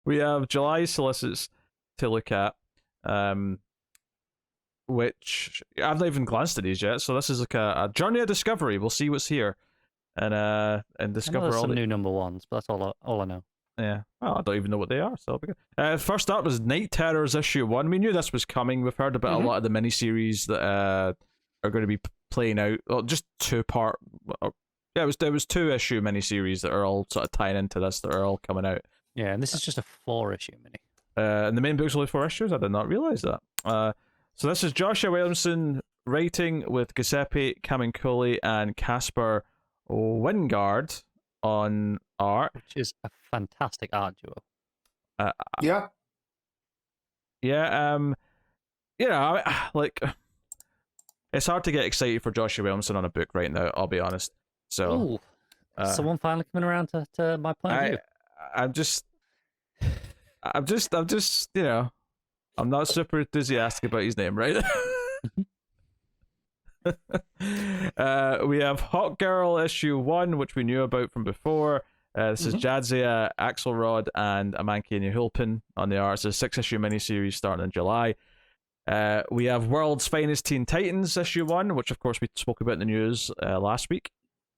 We have July Solicits to look at, which I've not even glanced at these yet. So this is like a journey of discovery. We'll see what's here, and I know discover there's all some the new number ones, but that's all I know. Yeah, well, I don't even know what they are, so it'll be good. First up was Night Terrors issue 1. We knew this was coming. We've heard about a lot of the miniseries that are going to be playing out. Well, just two-part. Yeah, it was 2-issue miniseries that are all sort of tying into this, that are all coming out. Yeah, and this is just a 4-issue mini. And the main book's only 4 issues? I did not realize that. So this is Joshua Williamson writing with Giuseppe Camuncoli and Caspar Wingard on art. Which is a fantastic art duo. Yeah. Yeah, like, it's hard to get excited for Joshua Williamson on a book right now, I'll be honest. So, someone finally coming around to my point of view. I'm just, you know, I'm not super enthusiastic about his name, right? We have Hot Girl issue 1, which we knew about from before. This is Jadzia Axelrod and Amanke Hulpin on the art. It's a 6-issue miniseries starting in July. We have World's Finest Teen Titans issue 1, which of course we spoke about in the news last week.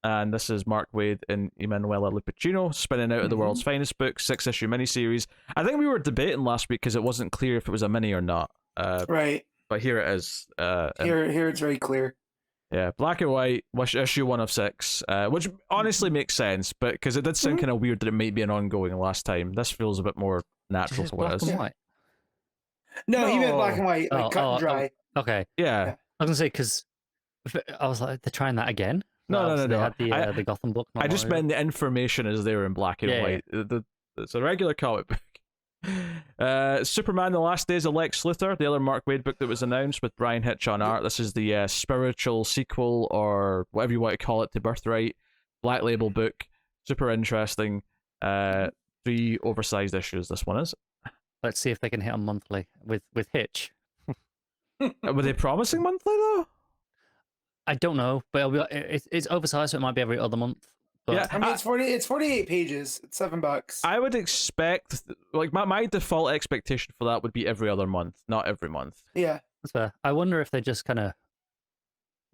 And this is Mark Waid and Emanuela Lupacino spinning out of the World's Finest book, 6-issue miniseries. I think we were debating last week because it wasn't clear if it was a mini or not. Right. But here it is. Here it's very clear. Yeah, black and white, issue 1 of 6, which honestly makes sense, but because it did sound kind of weird that it might be an ongoing last time. This feels a bit more natural for what it is. And white? No, he meant black and white, like cut and dry. Okay. Yeah. I was going to say, because I was like, they're trying that again? No. They had the Gotham book. I just meant the information is there in black and white. Yeah. It's a regular comic book. Superman: The Last Days of Lex Luthor, the other Mark Waid book that was announced with Brian Hitch on art. This is the spiritual sequel, or whatever you want to call it, to Birthright. Black label book. Super interesting. 3 oversized issues, this one is. Let's see if they can hit on monthly with Hitch. Were they promising monthly, though? I don't know, but it's oversized, so it might be every other month. But... Yeah, I mean, it's 48 pages. It's $7. I would expect, like, my default expectation for that would be every other month, not every month. Yeah, that's fair. I wonder if they just kind of,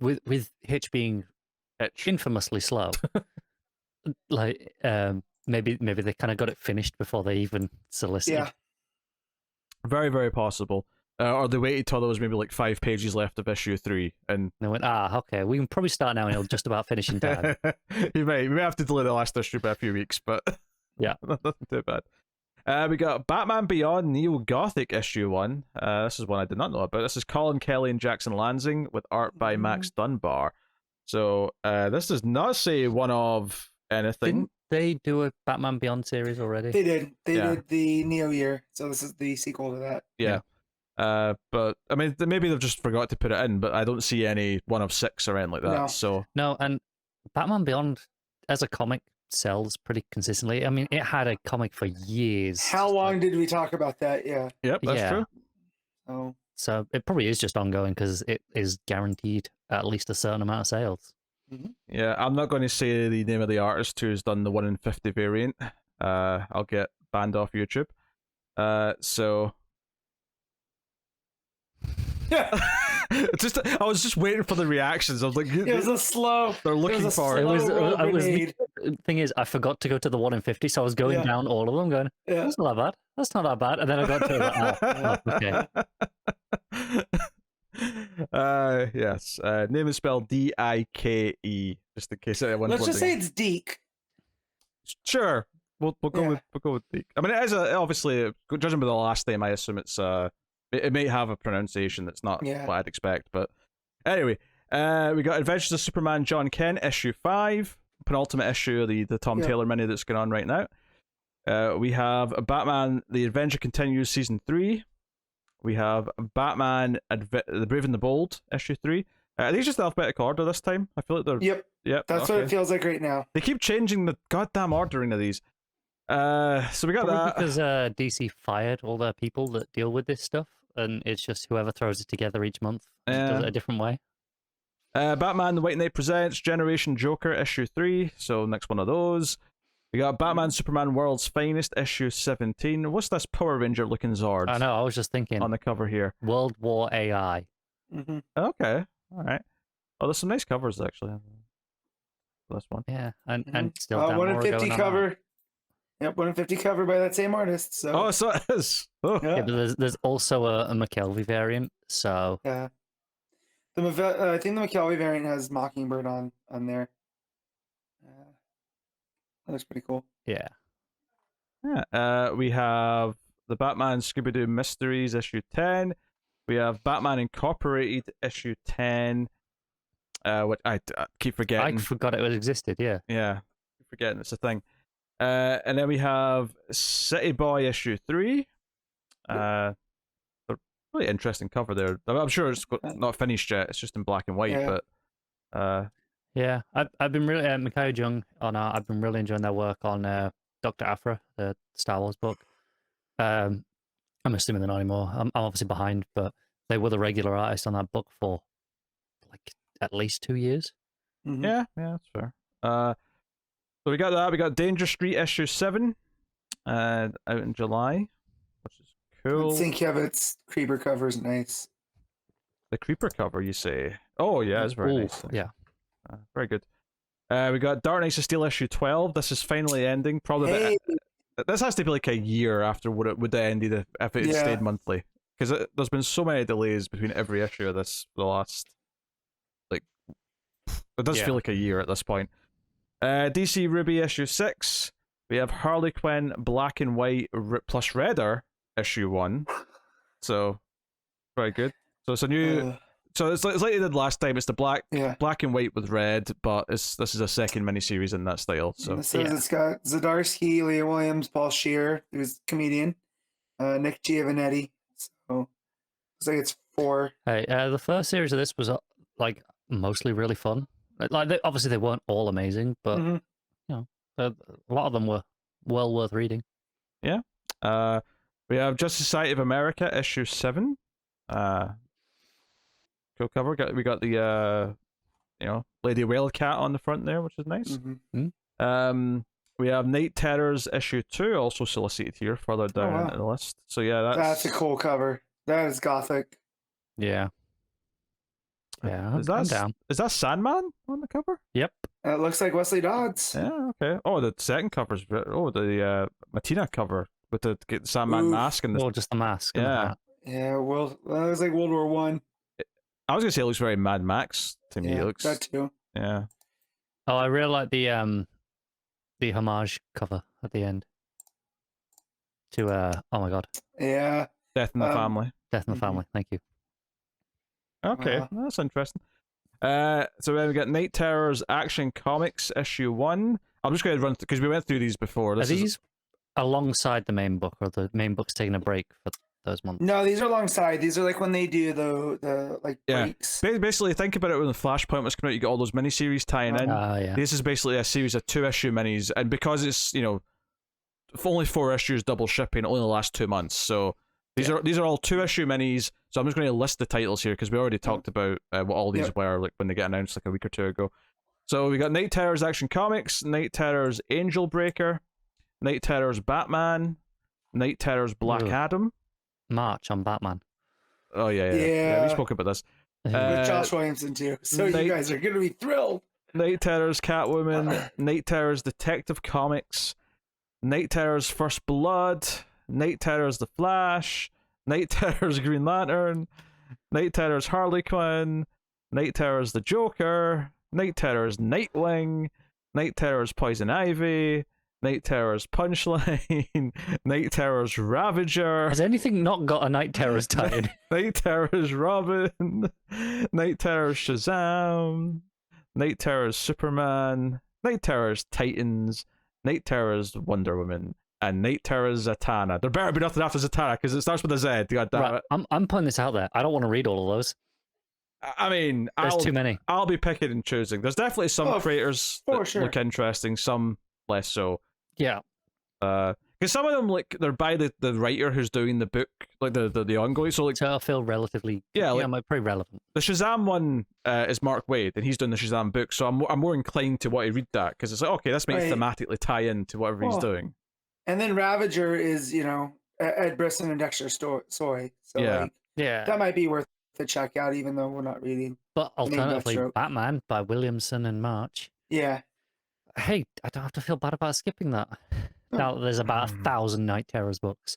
with Hitch being infamously slow, like maybe they kind of got it finished before they even solicited. Yeah, very, very possible. Or they waited till there was maybe like 5 pages left of issue 3, and they went, okay, we can probably start now, and it'll just about finish in time. We may have to delay the last issue by a few weeks, but yeah, nothing too bad. We got Batman Beyond Neo Gothic issue 1. This is one I did not know about. This is Colin Kelly and Jackson Lansing with art by Max Dunbar. So this does not say one of anything. Didn't they do a Batman Beyond series already? They did. They did the Neo year, so this is the sequel to that. Yeah. But I mean, maybe they've just forgot to put it in, but I don't see any 1 of 6 or anything like that. No. So no, and Batman Beyond as a comic sells pretty consistently. I mean, it had a comic for years. How long did we talk about that? Yeah. Yep, that's true. Oh. So it probably is just ongoing because it is guaranteed at least a certain amount of sales. Yeah, I'm not going to say the name of the artist who's done the 1 in 50 variant. I'll get banned off YouTube. So. Yeah. I was just waiting for the reactions. I was like, it was a slow. They're looking for it. The thing is, I forgot to go to the 1 in 50, so I was going down all of them, going, that's not that bad. That's not that bad. And then I got to okay. Yes. Name is spelled Dike, just in case anyone. Let's just say it's Deke. Sure. We'll go with Deke. I mean, it is obviously, judging by the last name, I assume it's it may have a pronunciation that's not what I'd expect, but anyway, we got Adventures of Superman John Kent issue 5, penultimate issue of the Tom Taylor mini that's going on right now. We have Batman The Adventure Continues season 3. We have Batman The Brave and the Bold issue 3. Are these just alphabetical order this time? I feel like they're Yep. That's what it feels like right now. They keep changing the goddamn ordering of these. So we got that because DC fired all their people that deal with this stuff, and it's just whoever throws it together each month does it a different way. Batman The White Knight Presents Generation Joker issue 3, so next one of those. We got Batman Superman World's Finest issue 17. What's this Power Ranger looking Zord? I know. I was just thinking on the cover here. World War AI. Mm-hmm. Okay, all right. Oh, there's some nice covers actually. This one. Yeah, and still Dan 1 in Mora 50 going on cover. that. Yep, 1 in 50 cover by that same artist. So. Oh, so it is. Oh. Yeah, but there's also a McKelvey variant. So yeah, I think the McKelvey variant has Mockingbird on there. That looks pretty cool. Yeah. Yeah. We have the Batman Scooby-Doo Mysteries issue 10. We have Batman Incorporated issue 10. What I keep forgetting. I forgot it existed. Yeah. Yeah, keep forgetting it's a thing. And then we have City Boy issue 3. A really interesting cover there. I'm sure it's not finished yet. It's just in black and white, but yeah, I've been really Mikhail Jung on I've been really enjoying their work on Dr. Aphra, the Star Wars book. I'm assuming they're not anymore. I'm obviously behind, but they were the regular artist on that book for like at least 2 years. Mm-hmm. Yeah, that's fair. So we got that. We got Danger Street issue 7 out in July, which is cool. I think Kevin's Creeper cover is nice. The Creeper cover, you say? Oh, yeah, it's very nice. Yeah. Very good. We got Dark Knights of Steel issue 12. This is finally ending. Probably this has to be like a year after what it would have ended if it had stayed monthly. Because there's been so many delays between every issue of this for the last... Like, it does feel like a year at this point. DC Ruby issue 6. We have Harley Quinn Black and White plus Redder issue 1. So, very good. So it's a new... So it's like they did last time. It's the black and white with red, but this is a second miniseries in that style. So it's got Zdarsky, Leah Williams, Paul Scheer, who's a comedian, Nick Giovanetti. So it's like it's 4. Hey, the first series of this was like mostly really fun. Like obviously they weren't all amazing, but you know, a lot of them were well worth reading. Yeah. We have Justice Society of America issue 7. Cool cover. We got the Lady Wildcat on the front there, which is nice. We have Night Terrors issue 2, also solicited here further down in the list. So yeah, that's a cool cover. That is gothic. Yeah. Yeah, I'm down. Is that Sandman on the cover? Yep. It looks like Wesley Dodds. Yeah, okay. Oh, the second cover's the Matina cover with the Sandman mask and just the mask. Yeah. Yeah, well, it was like World War One. I was gonna say it looks very Mad Max to me. Yeah, it looks that too. Yeah. Oh, I really like the homage cover at the end to oh my god. Yeah. Death in the Family. Death in the Family. Thank you. Okay, that's interesting. So then we got Night Terrors Action Comics issue 1. I'm just going to run because we went through these before. Are these alongside the main book, or the main book's taking a break for those months? No, these are alongside. These are like when they do the like breaks. Basically, think about it when the Flashpoint was coming out. You got all those miniseries tying in. Yeah. This is basically a series of 2-issue minis, and because it's only 4 issues double shipping, only the last 2 months. So these are all 2-issue minis. So I'm just going to list the titles here because we already talked about what all these were like when they get announced like a week or 2 ago. So we got Night Terrors Action Comics, Night Terrors Angel Breaker, Night Terrors Batman, Night Terrors Black Adam. March on Batman. Oh yeah. We spoke about this. With Josh Williamson too. So you guys are going to be thrilled. Night Terrors Catwoman, Night Terrors Detective Comics, Night Terrors First Blood, Night Terrors The Flash, Night Terrors Green Lantern, Night Terrors Harley Quinn, Night Terrors The Joker, Night Terrors Nightwing, Night Terrors Poison Ivy, Night Terrors Punchline, Night Terrors Ravager. Has anything not got a Night Terrors tie-in? Night Terrors Robin, Night Terrors Shazam, Night Terrors Superman, Night Terrors Titans, Night Terrors Wonder Woman, and Night Terrors Zatanna. There better be nothing after Zatanna because it starts with a Z. God damn it. I'm putting this out there. I don't want to read all of those. I mean, there's too many. I'll be picking and choosing. There's definitely some creators that look interesting, some less so. Yeah. Because Because some of them, like, they're by the writer who's doing the book, like the ongoing. So, like, so I feel relatively, pretty relevant. The Shazam one is Mark Waid, and he's doing the Shazam book. So I'm more inclined to want to read that because it's like, okay, this might thematically tie into whatever he's doing. And then Ravager is, Ed Brisson and Dexter Soy. So that might be worth the check out, even though we're not reading. But alternatively, Batman by Williamson and March. Yeah. Hey, I don't have to feel bad about skipping that. Now there's about 1,000 Night Terrors books.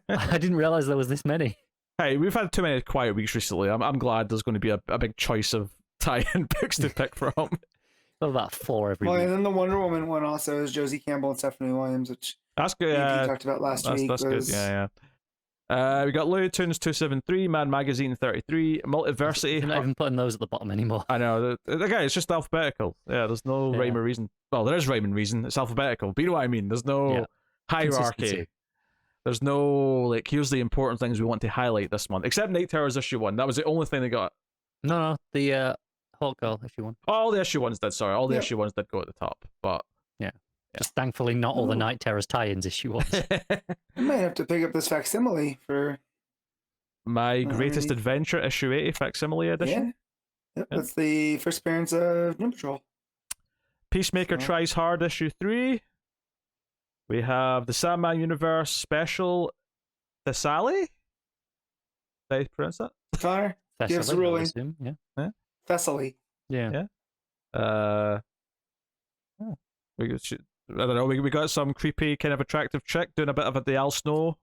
I didn't realize there was this many. Hey, we've had too many quiet weeks recently. I'm glad there's going to be a big choice of tie-in books to pick from. About 4 every week. And then the Wonder Woman one also is Josie Campbell and Stephanie Williams, which that's good. we talked about last week. That's good. Yeah. We got Looney Tunes 273, Mad Magazine 33, Multiversity. You're not even putting those at the bottom anymore. I know. Again, it's just alphabetical. Yeah, there's no rhyme or reason. Well, there is rhyme and reason. It's alphabetical. But you know what I mean? There's no hierarchy. There's no, like, here's the important things we want to highlight this month. Except Night Terrors issue 1. That was the only thing they got. No, the Hawk Girl issue 1. All the issue 1s did, sorry. All the issue 1s did go at the top. But just thankfully not all the Night Terrors tie-ins issue 1s. I might have to pick up this facsimile for My Greatest Adventure issue 80 facsimile edition. Yeah. That's the first appearance of Doom Patrol. Peacemaker Tries Hard issue 3. We have the Sandman Universe special Thessaly. Did I pronounce that? Connor, give us a ruling. Yeah. Thessaly. Yeah. I don't know. We got some creepy, kind of attractive chick doing a bit of the Al Snow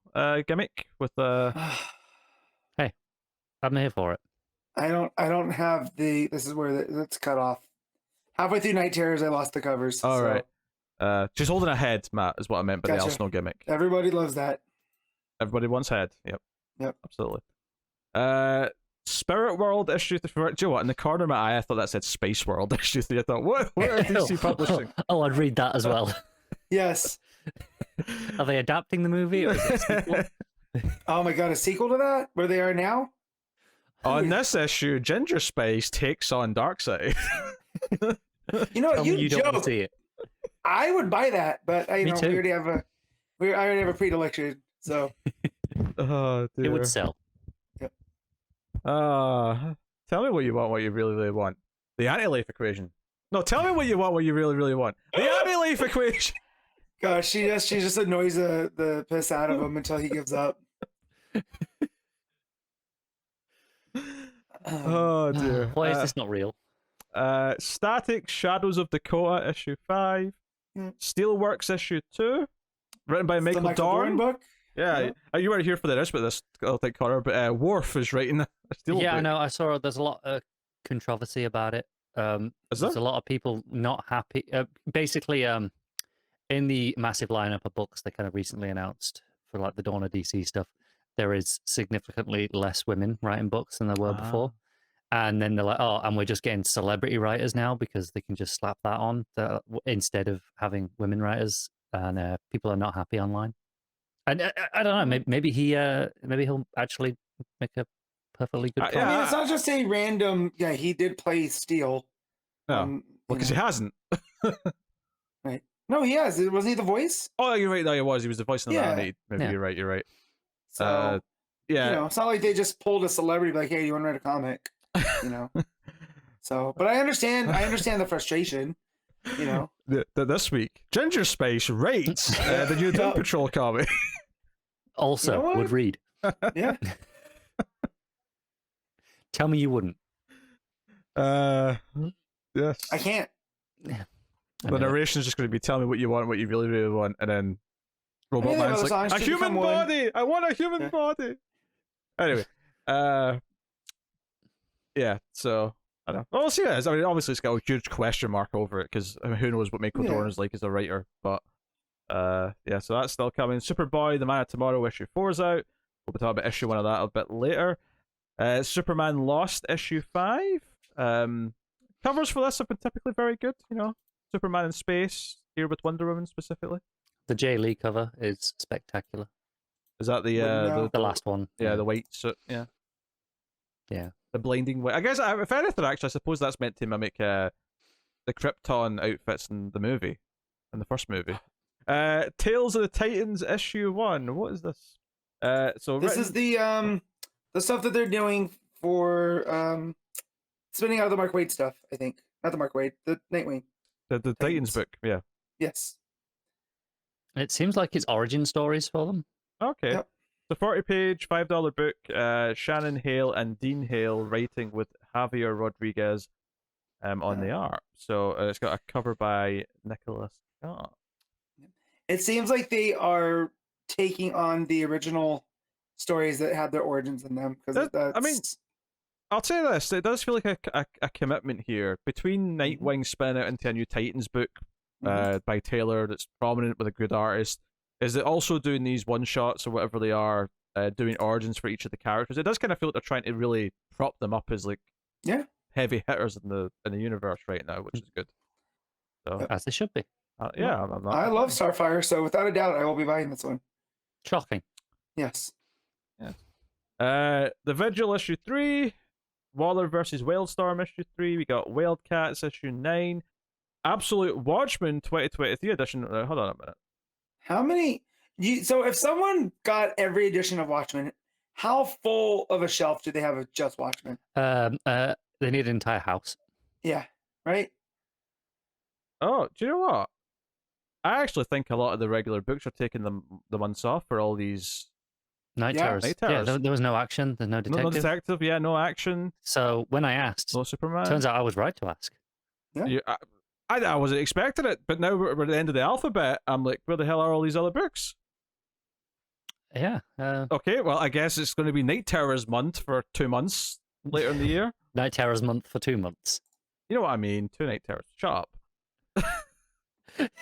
gimmick with Hey, I'm here for it. I don't have the. This is where it's cut off. Halfway through Night Terrors, I lost the covers. All right. She's holding a head, Matt, is what I meant by the Al Snow gimmick. Everybody loves that. Everybody wants head. Yep. Absolutely. Spirit World issue 3. Do you know what? In the corner of my eye, I thought that said Space World issue 3. I thought, what are DC publishing? Oh, I'd read that as well. Yes. Are they adapting the movie or is it a sequel? Oh my god, a sequel to that? Where they are now? On this issue, Ginger Space takes on Darkseid. You know what? You don't want to see it. I would buy that, but Me too. I already have a predilection, so oh dear. It would sell. Yep. Tell me what you want, what you really, really want. The anti-life equation. No, tell me what you want, what you really, really want. The anti-life equation. Gosh, she just annoys the piss out of him until he gives up. Oh dear. Why is this not real? Static Shadows of Dakota issue 5. Steelworks issue 2. Written by Michael Dorn. Book? Yeah. You weren't here for the rest of this, I think, Connor, but Worf is writing a Steel book. I know. I saw there's a lot of controversy about it. There's a lot of people not happy. Basically, in the massive lineup of books they kind of recently announced for like the Dawn of DC stuff, there is significantly less women writing books than there were before. And then they're like, oh, and we're just getting celebrity writers now because they can just slap that on instead of having women writers. And people are not happy online. And I don't know, maybe he'll actually make a perfectly good comic. I mean, it's not just a random. Yeah, he did play Steel. No, because he hasn't. Right? No, he has. Wasn't he the voice? Oh, you're right. No, he was. He was the voice in the animated movie. You're right. You're right. So it's not like they just pulled a celebrity like, hey, you want to write a comic? So, but I understand the frustration. This week, Ginger Space rates the new Doom Patrol comic. Also, would read. Yeah. Tell me you wouldn't. Yes. I can't. Yeah. The narration is just going to be tell me what you want, what you really, really want, and then Robot Man's like, a human body! I want a human body! Anyway. Yeah, so I don't know. Well, we'll see what it is. I mean, obviously it's got a huge question mark over it because who knows what Michael Dorn is like as a writer. But so that's still coming. Superboy, The Man of Tomorrow issue 4 is out. We'll be talking about issue 1 of that a bit later. Superman Lost issue 5. Covers for this have been typically very good. Superman in space here with Wonder Woman specifically. The Jay Lee cover is spectacular. Is that the last one? Yeah, the white suit. Yeah. The blinding white. I guess if anything, actually, I suppose that's meant to mimic the Krypton outfits in the movie, in the first movie. Tales of the Titans issue 1. What is this? So this is the stuff that they're doing for spinning out of the Mark Waid stuff. I think not the Mark Waid, the Nightwing. The Titans book. Yeah. Yes. It seems like it's origin stories for them. Okay. Yep. The 40-page, $5 book. Shannon Hale and Dean Hale writing with Javier Rodriguez on the art. So it's got a cover by Nicholas Scott. It seems like they are taking on the original stories that had their origins in them. Because I mean, I'll say this: it does feel like a commitment here between Nightwing spin out into a new Titans book by Taylor that's prominent with a good artist. Is it also doing these one shots or whatever they are, doing origins for each of the characters? It does kind of feel like they're trying to really prop them up as like heavy hitters in the universe right now, which is good. So as they should be. Yeah, I love Starfire, so without a doubt, I will be buying this one. Shocking. Yes. The Vigil issue 3, Waller versus Wildstorm issue 3. We got Wildcats issue 9, Absolute Watchmen 2023 edition. Hold on a minute. How many? So if someone got every edition of Watchmen, how full of a shelf do they have of just Watchmen? They need an entire house. Yeah. Right. Oh, do you know what? I actually think a lot of the regular books are taking the months off for all these Night Terrors. Yeah, there was no action. There's no detective. No detective. Yeah, no action. So when I asked, no Superman. Turns out I was right to ask. Yeah. I wasn't expecting it, but now we're at the end of the alphabet. I'm like, where the hell are all these other books? Yeah. Okay, well, I guess it's going to be Night Terrors month for 2 months later in the year. Night Terrors month for 2 months. You know what I mean? 2 Night Terrors. Shut up.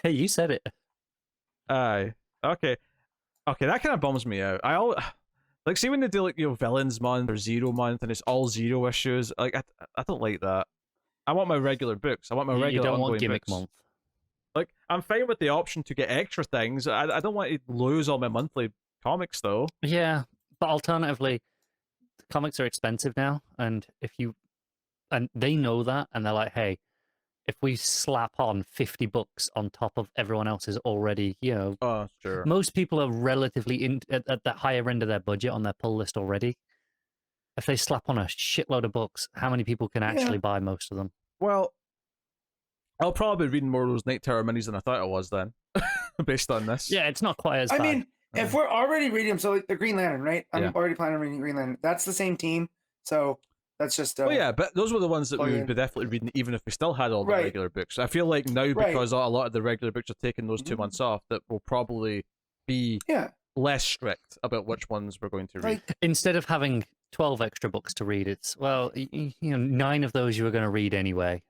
Hey, you said it. Aye. Okay, that kind of bums me out. Like, see when they do like Villains Month or Zero Month and it's all zero issues. Like, I don't like that. I want my regular books. I want my regular. You don't want gimmick books. month. Like, I'm fine with the option to get extra things. I don't want to lose all my monthly comics though. Yeah, but alternatively, comics are expensive now, and they know that, and they're like, hey, if we slap on 50 books on top of everyone else's already, Oh, sure. Most people are relatively at that higher end of their budget on their pull list already. If they slap on a shitload of books, how many people can actually buy most of them? Well, I'll probably be reading more of those Night Terror minis than I thought I was then, based on this. Yeah, it's not quite as bad. I mean, if we're already reading them, so like the Green Lantern, right? I'm already planning on reading Green Lantern. That's the same team, so that's just. Oh yeah, but those were the ones that we would be definitely reading, even if we still had all the regular books. I feel like now, because a lot of the regular books are taking those 2 months off, that will probably be less strict about which ones we're going to read. Instead of having 12 extra books to read, it's 9 of those you were going to read anyway,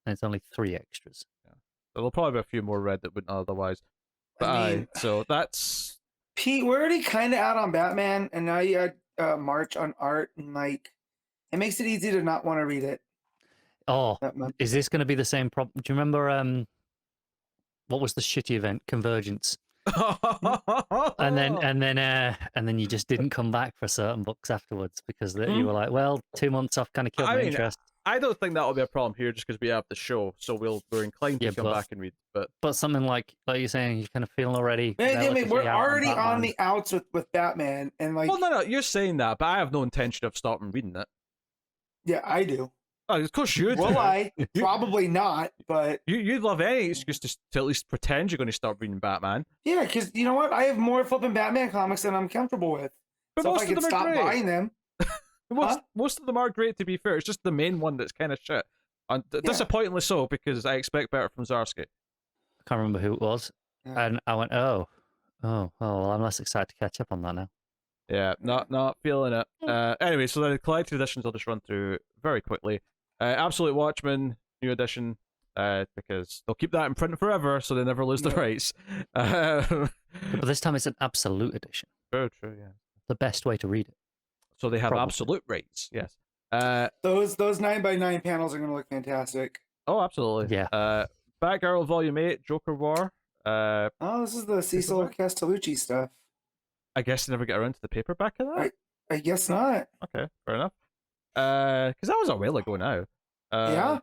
and it's only 3 extras. Yeah. So there'll probably be a few more read that wouldn't otherwise. But so that's Pete. We're already kind of out on Batman, and now you had March on art, and like it makes it easy to not want to read it. Oh, is this going to be the same problem? Do you remember what was the shitty event, Convergence? and then you just didn't come back for certain books afterwards because you were like, well, 2 months off kind of killed my interest. I don't think that'll be a problem here just because we have the show, so we're inclined to come back and read. But something like you're saying, you're kind of feeling already. I mean, we're already on the outs with Batman, and like. Well, no, you're saying that, but I have no intention of stopping reading it. Yeah, I do. Oh, of course you do. Will I? Probably not, but... You'd love any excuse to at least pretend you're going to start reading Batman. Yeah, because you know what? I have more flipping Batman comics than I'm comfortable with. But so if I could stop buying them... Most of them are great, to be fair. It's just the main one that's kind of shit. And disappointingly so, because I expect better from Zdarsky. I can't remember who it was. Yeah. And I went, well, I'm less excited to catch up on that now. Yeah, not feeling it. Anyway, so the collected editions I'll just run through very quickly. Absolute Watchmen, new edition, because they'll keep that in print forever, so they never lose the rights. But this time it's an absolute edition. Very true, yeah. The best way to read it. So they have absolute rights, yes. Those 9x9 panels are going to look fantastic. Oh, absolutely. Yeah. Batgirl Volume 8, Joker War. This is the Cecil Castellucci stuff. I guess they never get around to the paperback of that? I guess not. Okay, fair enough. Because that was a while ago now. Yeah.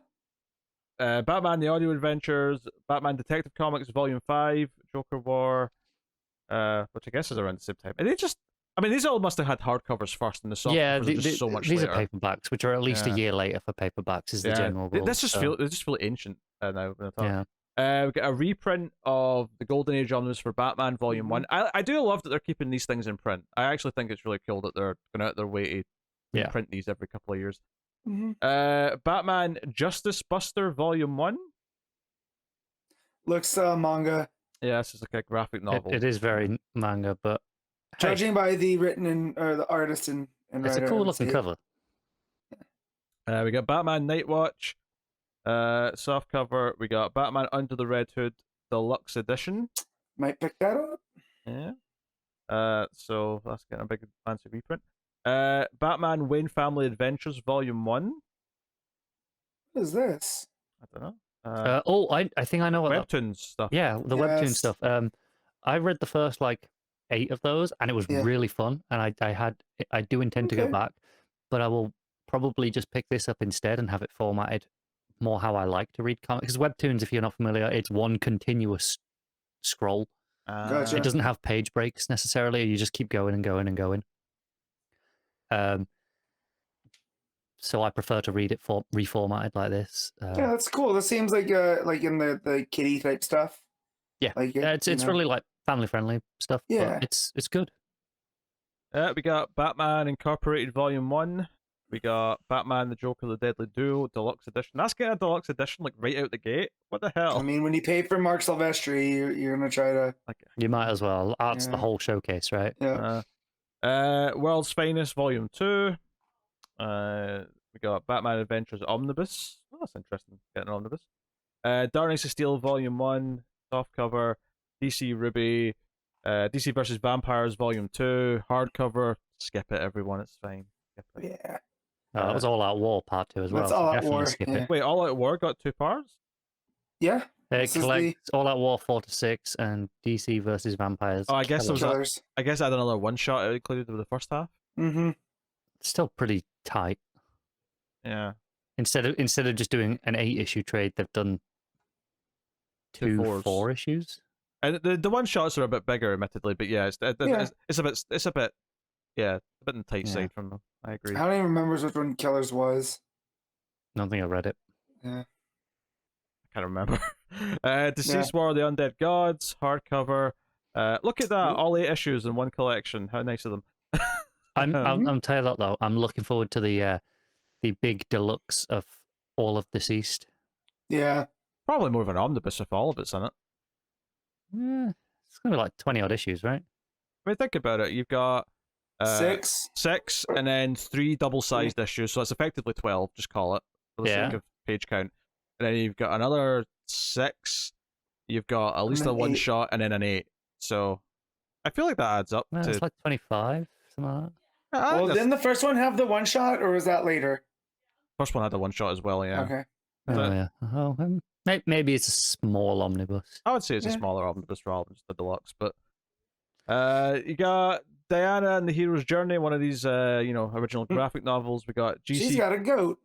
Batman: The Audio Adventures, Batman Detective Comics Volume 5, Joker War, which I guess is around the same time. And these all must have had hardcovers first, and the soft covers are just so much these later. are paperbacks, which are at least a year later for paperbacks. Is the general rule. They just feel ancient now. Yeah. We got a reprint of the Golden Age Omnibus for Batman Volume 1. I do love that they're keeping these things in print. I actually think it's really cool that they're going out their way to reprint these every couple of years. Batman Justice Buster Volume 1. Looks manga. Yeah, this is like a graphic novel. It is very manga, but judging by the the artist and writer, it's a cool looking cover. We got Batman Nightwatch, soft cover. We got Batman Under the Red Hood Deluxe Edition. Might pick that up. Yeah. So that's getting a big fancy reprint. Batman Wayne Family Adventures Volume 1. What is this? I don't know. I think I know what Webtoons stuff. Yeah, the Webtoon stuff. I read the first 8 of those, and it was really fun. And I do intend to go back, but I will probably just pick this up instead and have it formatted more how I like to read comics. Because Webtoons, if you're not familiar, it's one continuous scroll. Gotcha. It doesn't have page breaks necessarily. You just keep going and going and going. So I prefer to read it reformatted like this. Yeah, that's cool. That seems like in the kiddie type stuff. Yeah, it's really family friendly stuff. Yeah, but it's good. We got Batman Incorporated Volume 1. We got Batman the Joker the Deadly Duo Deluxe Edition. That's getting a deluxe edition right out the gate. What the hell? I mean, when you pay for Mark Silvestri, you're gonna try to. You might as well. Art's the whole showcase, right? Yeah. World's Finest Volume 2. We got Batman Adventures Omnibus. Oh, that's interesting. Getting an omnibus. Darkness of Steel Volume 1, softcover. DC Ruby. DC vs. Vampires Volume 2, hardcover. Skip it, everyone. It's fine. Skip it. Yeah. That was All Out War Part 2 as well. That's All Out War. Skip it. Wait, All Out War got 2 parts? Yeah. It collects All Out War 4 to 6 and DC vs. Vampires. Oh, I guess I guess I had another one shot included with the first half. Mm-hmm. Still pretty tight. Yeah. Instead of just doing an 8-issue trade, they've done 2 4 issues. And the one shots are a bit bigger, admittedly, but yeah, it's a bit in the tight side from them. I agree. I don't even remember which one Killers was. I don't think I read it. Yeah. I can't remember. Deceased War of the Undead Gods, hardcover. Look at that, all 8 issues in one collection. How nice of them. I'm tell you that though. I'm looking forward to the big deluxe of all of Deceased. Yeah. Probably more of an omnibus if all of it's in it. Yeah, it's gonna be 20 odd issues, right? I mean, think about it. You've got 6, and then 3 double-sized issues, so it's effectively 12. Just call it for the sake of page count. And then you've got another 6. You've got at least a 1 shot, and then an 8. So I feel like that adds up to. It's 25, something like that. Well, didn't the first one have the 1 shot, or was that later? First one had the 1 shot as well. Yeah. Okay. Yeah. Oh, maybe it's a small omnibus. I would say it's a smaller omnibus rather than just the deluxe, but you got Diana and the Hero's Journey, one of these original graphic novels. We got GC. She's got a goat.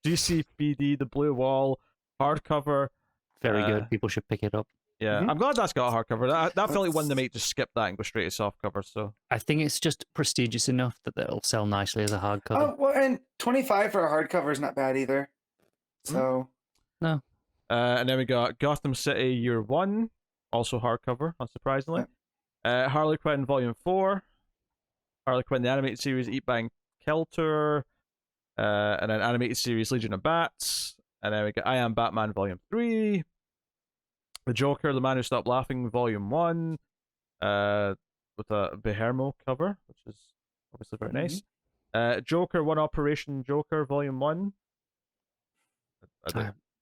GCPD, The Blue Wall, hardcover. Very good. People should pick it up. Yeah, I'm glad that's got a hardcover. That felt like one they might just skip that and go straight to softcover. So I think it's just prestigious enough that it'll sell nicely as a hardcover. Oh well, and 25 for a hardcover is not bad either. So no. And then we got Gotham City Year 1, also hardcover, unsurprisingly. Harley Quinn Volume 4, Harley Quinn the animated series Eat Bang Kill Tour, and then animated series Legion of Bats, and then we got I Am Batman Volume 3, The Joker, The Man Who Stopped Laughing Volume 1, with a Behermo cover, which is obviously very nice. Joker, One Operation Joker Volume 1.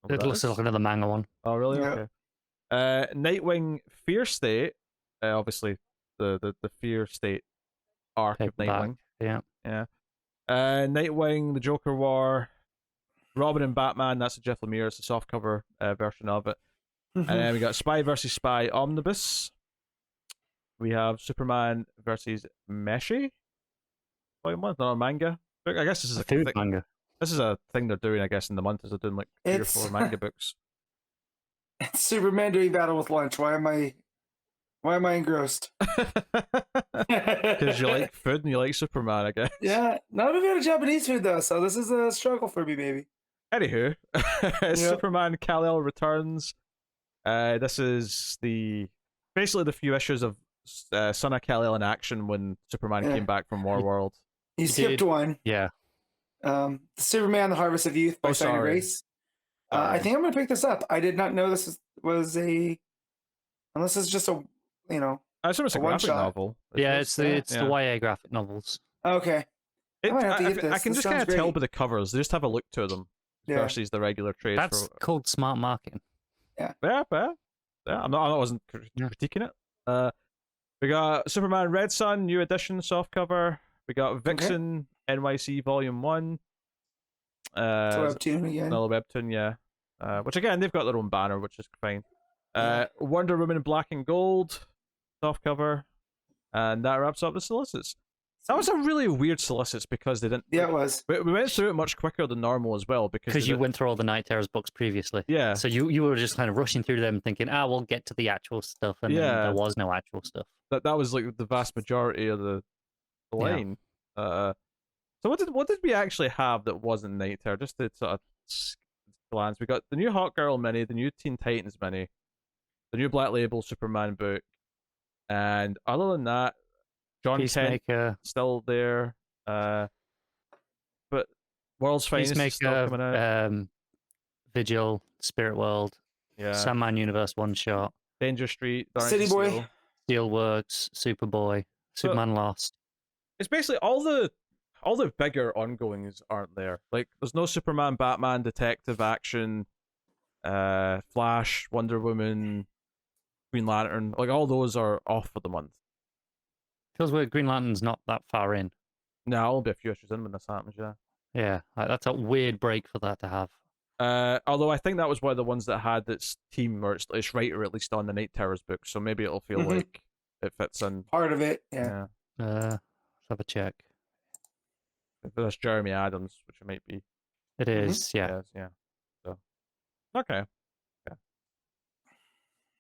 It looks like another manga one. Oh, really? Yeah. Okay. Nightwing Fear State, obviously the Fear State arc of Nightwing. Yeah. Nightwing, the Joker War, Robin and Batman. That's a Jeff Lemire. It's a softcover version of it. And then we got Spy vs. Spy Omnibus. We have Superman versus Meshi. Volume 1, not a manga. I guess this is a food manga. This is a thing they're doing, I guess, in the month, is they're doing like 3 or 4 manga books. It's Superman doing battle with lunch. Why am I engrossed? Because you like food and you like Superman, I guess. Yeah, not a fan of Japanese food though, so this is a struggle for me, baby. Anywho, Superman Kal-El returns. This is basically the few issues of Son of Kal-El in action when Superman came back from Warworld. You skipped one. Yeah. Superman: The Harvest of Youth by Simon Grace. I think I'm gonna pick this up. I did not know this was a. Unless it's just a, I assume it's a graphic novel. Yeah, it's the YA graphic novels. Okay. I can just kind of tell by the covers. They just have a look to them versus the regular trades. That's called smart marketing. Yeah. Yeah. I wasn't critiquing it. We got Superman Red Sun, new edition, softcover. We got Vixen NYC Volume 1. It's a webtoon again. Another webtoon, yeah. Which again, they've got their own banner, which is fine. Wonder Woman in Black and Gold, softcover. And that wraps up the Solicits. That was a really weird Solicits because they didn't. Yeah, it was. We went through it much quicker than normal as well because you went through all the Night Terrors books previously. Yeah. So you were just kind of rushing through them, thinking, we'll get to the actual stuff, and then there was no actual stuff. That was like the vast majority of the lane. So what did we actually have that wasn't Night Terror? Just to sort of glance, we got the new Hawk Girl mini, the new Teen Titans mini, the new Black Label Superman book, and other than that, John Peacemaker Kent still there, but World's Finest is still coming out. Vigil, Spirit World, Sandman Universe one shot, Danger Street, City Boy, Steelworks, Superboy, Superman Lost. It's basically all the bigger ongoings aren't there. Like there's no Superman, Batman, Detective Action, Flash, Wonder Woman, Green Lantern. Like all those are off for the month. Feels weird. Green Lantern's not that far in. No, I'll be a few issues in when this happens. Yeah, that's a weird break for that to have. Although I think that was one of the ones that had its team or its writer at least on the Night Terrors book, so maybe it'll feel like it fits in. Part of it, yeah. Let's have a check. That's Jeremy Adams, which it might be. It is, yeah. So, okay. Yeah.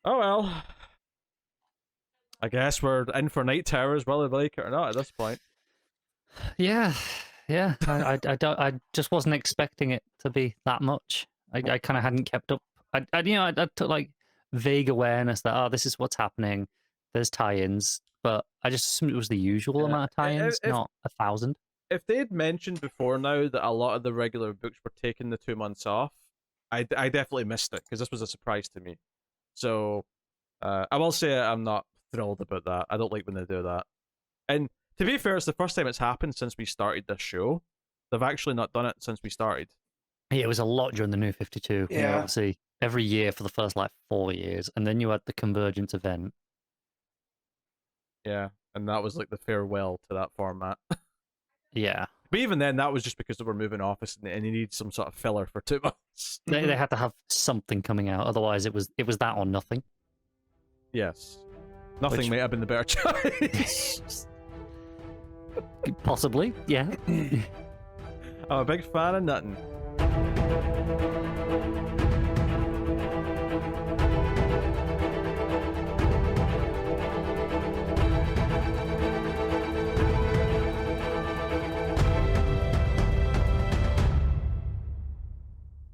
Oh well. I guess we're in for Night Terrors, whether they like it or not at this point. Yeah. I just wasn't expecting it to be that much. I kind of hadn't kept up. I took like vague awareness that this is what's happening. There's tie-ins, but I just assumed it was the usual amount of tie-ins, not 1,000. If they'd mentioned before now that a lot of the regular books were taking the 2 months off, I definitely missed it because this was a surprise to me. So I will say I'm not thrilled about that. I don't like when they do that. And to be fair, it's the first time it's happened since we started this show. They've actually not done it since we started. Yeah, it was a lot during the New 52. Yeah. Obviously, every year for the first 4 years, and then you had the Convergence event. Yeah, and that was like the farewell to that format. Yeah. But even then, that was just because they were moving office and they needed some sort of filler for 2 months. They had to have something coming out, otherwise it was that or nothing. Yes. Nothing might have been the better choice. Possibly, yeah. I'm a big fan of nothing.